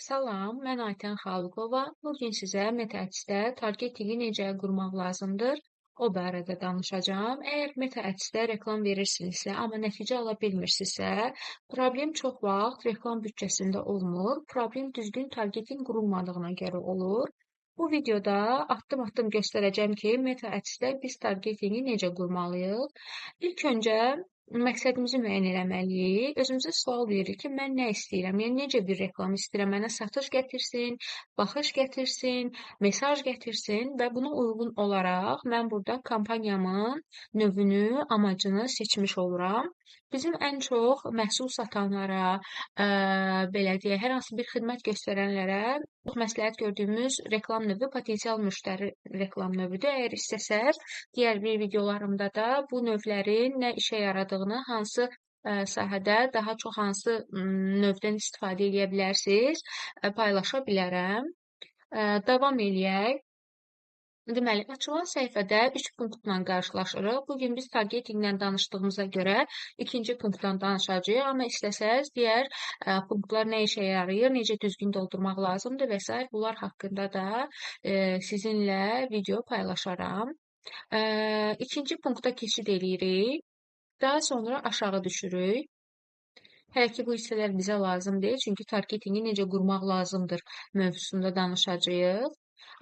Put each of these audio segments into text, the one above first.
Salam, mən Aytən Xalıqova. Bugün sizə MetaX-də targetingi necə qurmaq lazımdır, o barədə danışacağam. Əgər MetaX-də reklam verirsinizsə, amma nəticə ala bilmirsinizsə, problem çox vaxt reklam büdcəsində olmur. Problem düzgün targetinq qurulmadığına görə olur. Bu videoda addım-addım göstərəcəm ki, MetaX-də biz targetingi necə qurmalıyıq. İlk öncə məqsədimizi müəyyən etməliyik. Özümüzə sual veririk ki, mən nə istəyirəm? Yəni necə bir reklam istəyirəm? Mənə satış gətirsin, baxış gətirsin, mesaj gətirsin və buna uyğun olaraq mən burada kampaniyamın növünü, amacını seçmiş oluram. Bizim ən çox məhsul satanlara, belə deyək, hər hansı bir xidmət göstərənlərə məsləhət gördüyümüz reklam növü potensial müştəri reklam növüdür. Əgər istəsəz, digər bir videolarımda da bu növlərin nə işə yaradığını, hansı sahədə daha çox hansı növdən istifadə edə bilərsiniz, paylaşa bilərəm. Davam eləyək. Deməli, açılan səhifədə 3 punktla qarşılaşırıq. Bugün biz targetinglə danışdığımıza görə ikinci punktdan danışacağıq. Amma istəsəz, digər punktlar nə işə yarayır, necə düzgün doldurmaq lazımdır və s. bunlar haqqında da sizinlə video paylaşaram. İkinci punkta keçid edirik. Daha sonra aşağı düşürük. Hələ ki, bu hissələr bizə lazım deyil, çünki targetingi necə qurmaq lazımdır mövzusunda danışacağıq.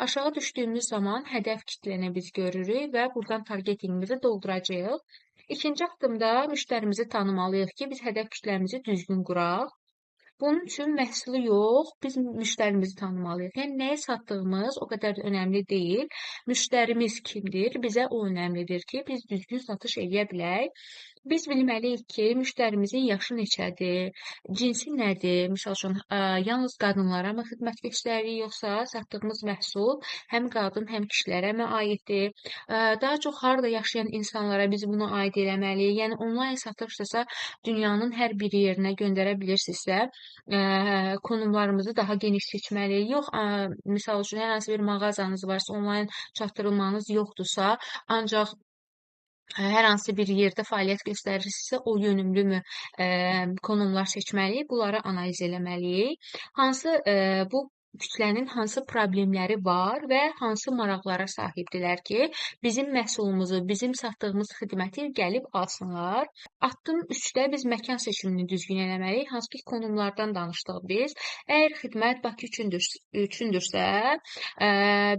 Aşağı düşdüyümüz zaman hədəf kitləni biz görürük və buradan targetingimizi dolduracağıq. İkinci addımda müştərimizi tanımalıyıq ki, biz hədəf kütləmizi düzgün quraq. Bunun üçün məhsulu yox, biz müştərimizi tanımalıyıq. Yəni, nəyi satdığımız o qədər də önəmli deyil. Müştərimiz kimdir? Bizə o önəmlidir ki, biz düzgün satış edə bilək. Biz bilməliyik ki, müştərimizin yaşı neçədir, cinsi nədir? Misal üçün, yalnız qadınlara mı xidmət göstəririk, yoxsa satdığımız məhsul həm qadın, həm kişilərə mi aiddir? Daha çox harda yaşayan insanlara biz bunu aid eləməliyik. Yəni, onlayn satışdırsa, dünyanın hər bir yerinə göndərə bilirsinizsə, konumlarımızı daha geniş seçməliyik. Yox, misal üçün, hər hansı bir mağazanız varsa, onlayn çatdırılmanız yoxdursa, ancaq hər hansı bir yerdə fəaliyyət göstərirsinizsə, o yönümlümü konumlar seçməliyik, bunları analiz eləməliyik. Bu kütlənin hansı problemləri var və hansı maraqlara sahibdirlər ki, bizim məhsulumuzu, bizim satdığımız xidməti gəlib alsınlar. Addım 3-də biz məkan seçimini düzgün eləməliyik. Hansı ki, konumlardan danışdıq biz. Əgər xidmət Bakı üçündürsə,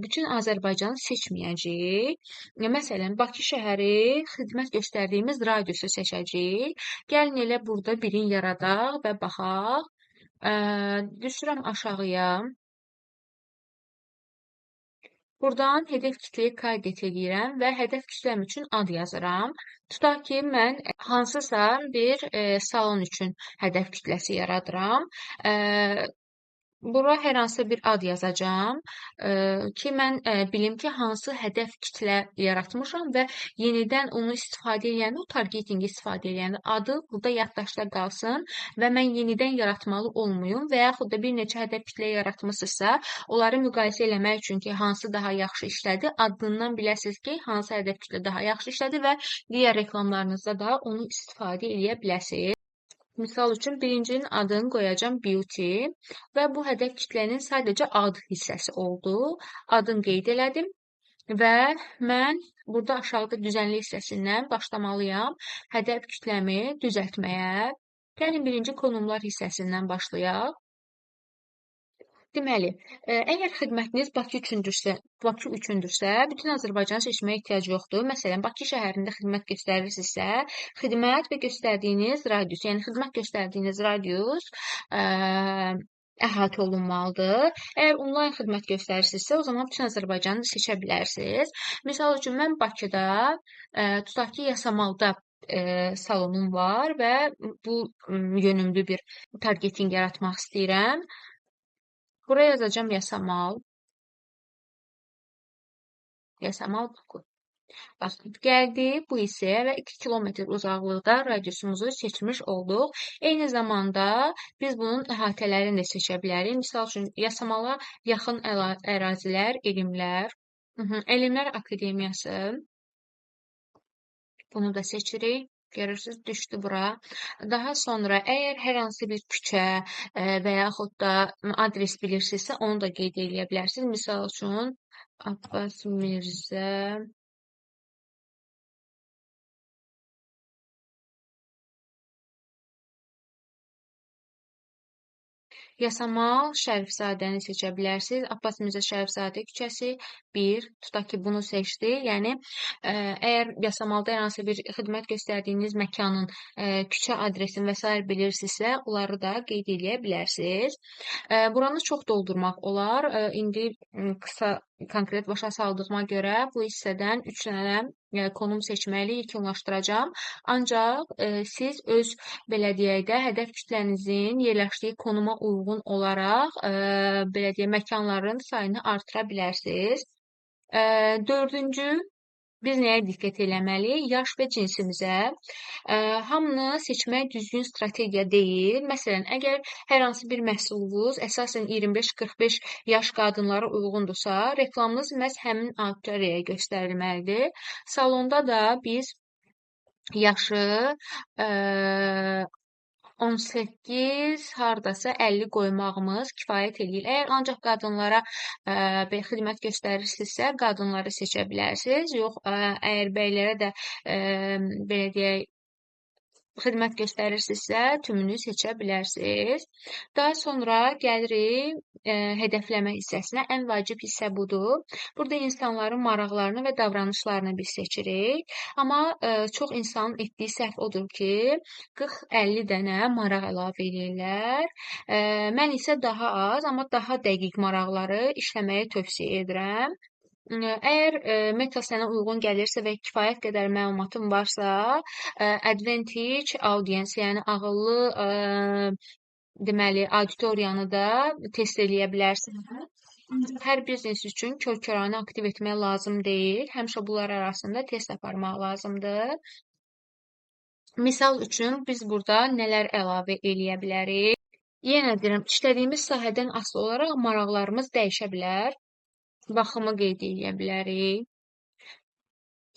bütün Azərbaycanı seçməyəcəyik. Məsələn, Bakı şəhəri xidmət göstərdiyimiz radiusu seçəcəyik. Gəlin elə burada birin yaradaq və baxaq. Düşürəm aşağıya. Buradan hədəf kitləyi qeyd edirəm və hədəf kütləm üçün ad yazıram. Tutaq ki, mən hansısa bir salon üçün hədəf kütləsi yaradıram. Bura hər hansı bir ad yazacağam ki, mən bilim ki, hansı hədəf kitlə yaratmışam və yenidən onu istifadə edəndə, o targetingi istifadə edəndə adı burada yaddaşda qalsın və mən yenidən yaratmalı olmayım və yaxud da bir neçə hədəf kitlə yaratmışsınızsa, onları müqayisə eləmək üçün ki, hansı daha yaxşı işlədi, adından biləsiniz ki, hansı hədəf kitlə daha yaxşı işlədi və digər reklamlarınızda da onu istifadə edə biləsiniz. Misal üçün, birincinin adını qoyacam Beauty və bu hədəf kitlənin sadəcə ad hissəsi oldu. Adını qeyd elədim və mən burada aşağıda düzənlik hissəsindən başlamalıyam hədəf kütləmi düzəltməyə. Gəlin birinci konumlar hissəsindən başlayaq. Deməli, əgər xidmətiniz Bakı üçündürsə, bütün Azərbaycanı seçməyə ehtiyac yoxdur. Məsələn, Bakı şəhərində xidmət göstərirsinizsə, xidmət və göstərdiyiniz radius, yəni xidmət göstərdiyiniz radius əhatə olunmalıdır. Əgər onlayn xidmət göstərirsinizsə, o zaman bütün Azərbaycanı seçə bilərsiniz. Misal üçün, mən Bakıda, tutaq ki, Yasamalda salonum var və bu yönümlü bir targeting yaratmaq istəyirəm. Buraya yazacağım Yasamal. Yasamal Bakı. Baxın, gəldik bu hissəyə və 2 kilometr uzaqlıqda radiusumuzu seçmiş olduq. Eyni zamanda biz bunun əhatələrini də seçə bilərik. Misal üçün, Yasamala yaxın ərazilər, elmlər. Elmlər Akademiyası. Bunu da seçirik. Görürsüz, düşdü bura. Daha sonra əgər hər hansı bir küçə və yaxud da adres bilirsinizsə, onu da qeyd edə bilərsiniz. Misal üçün, Abbas Mirzə Yasamal Şərifzadəni seçə bilərsiniz. Abbas Mirzə Şərifzadə küçəsi 1. Tutaq ki, bunu seçdi. Yəni, əgər Yasamalda hər hansı bir xidmət göstərdiyiniz məkanın küçə adresini və s. bilirsinizsə, onları da qeyd edə bilərsiniz. Buranı çox doldurmaq olar. İndi qısa konkret başa saldığıma görə bu hissədən 3 dənə konum seçməli yekunlaşdıracağam. Ancaq siz öz belə deyək də hədəf kütlənizin yerləşdiyi konuma uyğun olaraq belə deyək məkanların sayını artıra bilərsiniz. Dördüncü, biz nəyə diqqət eləməliyik? Yaş və cinsimizə. Hamını seçmək düzgün strategiya deyil. Məsələn, əgər hər hansı bir məhsulunuz əsasən 25-45 yaş qadınlara uyğundursa, reklamınız məhz həmin auditoriyaya göstərilməlidir. Salonda da biz yaşı 18, hardasa 50 qoymağımız kifayət eləyir. Əgər ancaq qadınlara xidmət göstərirsinizsə, qadınları seçə bilərsiniz. Yox, əgər bəylərə də belə deyək, xidmət göstərirsinizsə, tümünü seçə bilərsiniz. Daha sonra gəlirik hədəfləmə hissəsinə. Ən vacib hissə budur. Burada insanların maraqlarını və davranışlarını biz seçirik. Amma çox insanın etdiyi səhv odur ki, 40-50 dənə maraq əlavə edirlər. Mən isə daha az, amma daha dəqiq maraqları işləməyi tövsiyə edirəm. Əgər meta sənə uyğun gəlirsə və kifayət qədər məlumatın varsa, advantage audience, yəni ağıllı deməli auditoriyanı da test eləyə bilərsən. Hər biznes üçün kör-kəranə aktiv etmək lazım deyil. Həmişə bunlar arasında test aparmaq lazımdır. Misal üçün biz burada nələr əlavə eləyə bilərik? Yenə deyirəm, işlədiyimiz sahədən asılı olaraq maraqlarımız dəyişə bilər. Baxımı qeyd edə bilərik.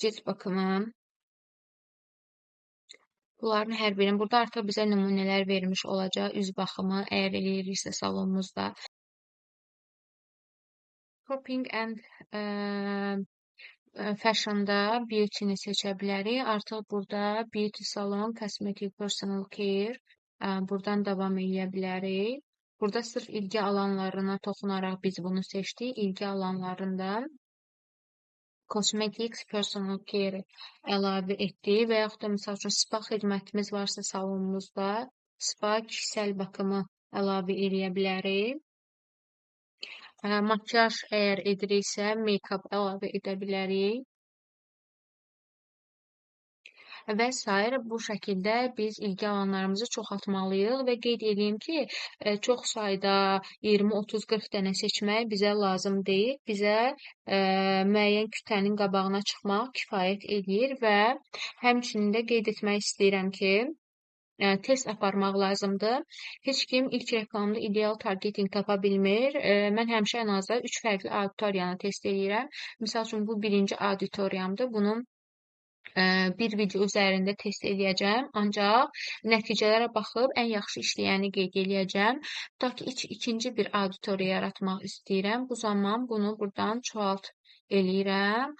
Cilt baxımı. Bunların hər birini burada artıq bizə nümunələr vermiş olacaq. Üz baxımı, əgər eləyiriksə salonumuzda. Shopping and fashionda beauty-ni seçə bilərik. Artıq burada beauty salon, cosmetic, personal care. Buradan davam edə bilərik. Burada sırf ilgi alanlarına toxunaraq biz bunu seçdik. İlgi alanlarında cosmetics, personal care əlavə etdik və yaxud da misal üçün spa xidmətimiz varsa salonumuzda spa, kişisəl baxımı əlavə edə bilərik. Makyaj əgər ediriksə, make-up əlavə edə bilərik. Və s. bu şəkildə biz ilgi alanlarımızı çoxaltmalıyıq və qeyd edeyim ki, çox sayda 20, 30, 40 dənə seçmək bizə lazım deyil. Bizə müəyyən kütlənin qabağına çıxmaq kifayət edir və həmçinin də qeyd etmək istəyirəm ki, test aparmaq lazımdır. Heç kim ilk reklamda ideal targeting tapa bilmir. Mən həmişə ən azı 3 fərqli auditoriyanı test edirəm. Misal üçün, bu birinci auditoriyamdır. Bunun bir video üzərində test edəcəm, ancaq nəticələrə baxıb ən yaxşı işləyəni qeyd edəcəm. Tutaq ki, ikinci bir auditoriya yaratmaq istəyirəm. Bu zaman bunu buradan çoxalt eləyirəm.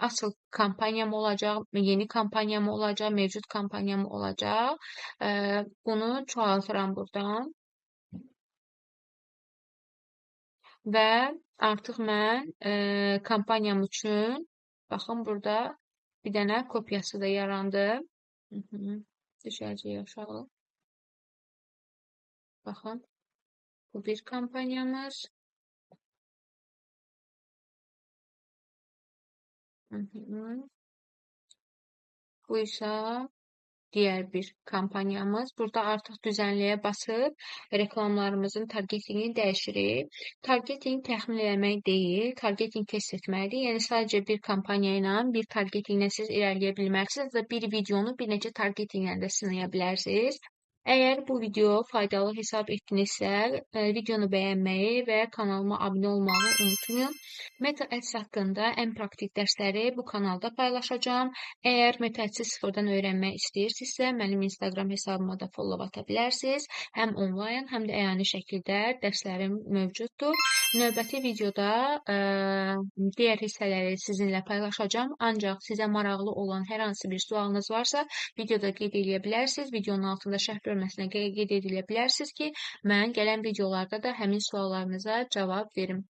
Asıl kampaniyam olacaq, yeni kampaniyam olacaq, mövcud kampaniyam olacaq. Bunu çoxaltıram buradan. Və artıq mən kampaniyam üçün, baxın burada bir dənə kopyası da yarandı. Düşəcək aşağı. Baxın. Bu bir kampaniyamız. Bu isə digər bir kampaniyamız. Burada artıq düzənliyə basıb reklamlarımızın targetingini dəyişirik. Targeting təxmin eləmək deyil, targeting test etməkdir. Yəni sadəcə bir kampaniya ilə, bir targetinglə siz irəliləyə bilmərsiniz və bir videonu bir neçə targetinglə də sınaya bilərsiniz. Əgər bu video faydalı hesab etdinizsə, videonu bəyənməyi və kanalıma abunə olmağı unutmayın. Meta Ads haqqında ən praktik dərsləri bu kanalda paylaşacağam. Əgər Meta Ads-i sıfırdan öyrənmək istəyirsinizsə, mənim Instagram hesabıma da follow ata bilərsiniz. Həm onlayn, həm də əyani şəkildə dərslərim mövcuddur. Növbəti videoda digər hissələri sizinlə paylaşacağam. Ancaq sizə maraqlı olan hər hansı bir sualınız varsa, videoda qeyd edə bilərsiniz. Videonun altında şərh bölməsinə qeyd edə bilərsiniz ki, mən gələn videolarda da həmin suallarınıza cavab verim.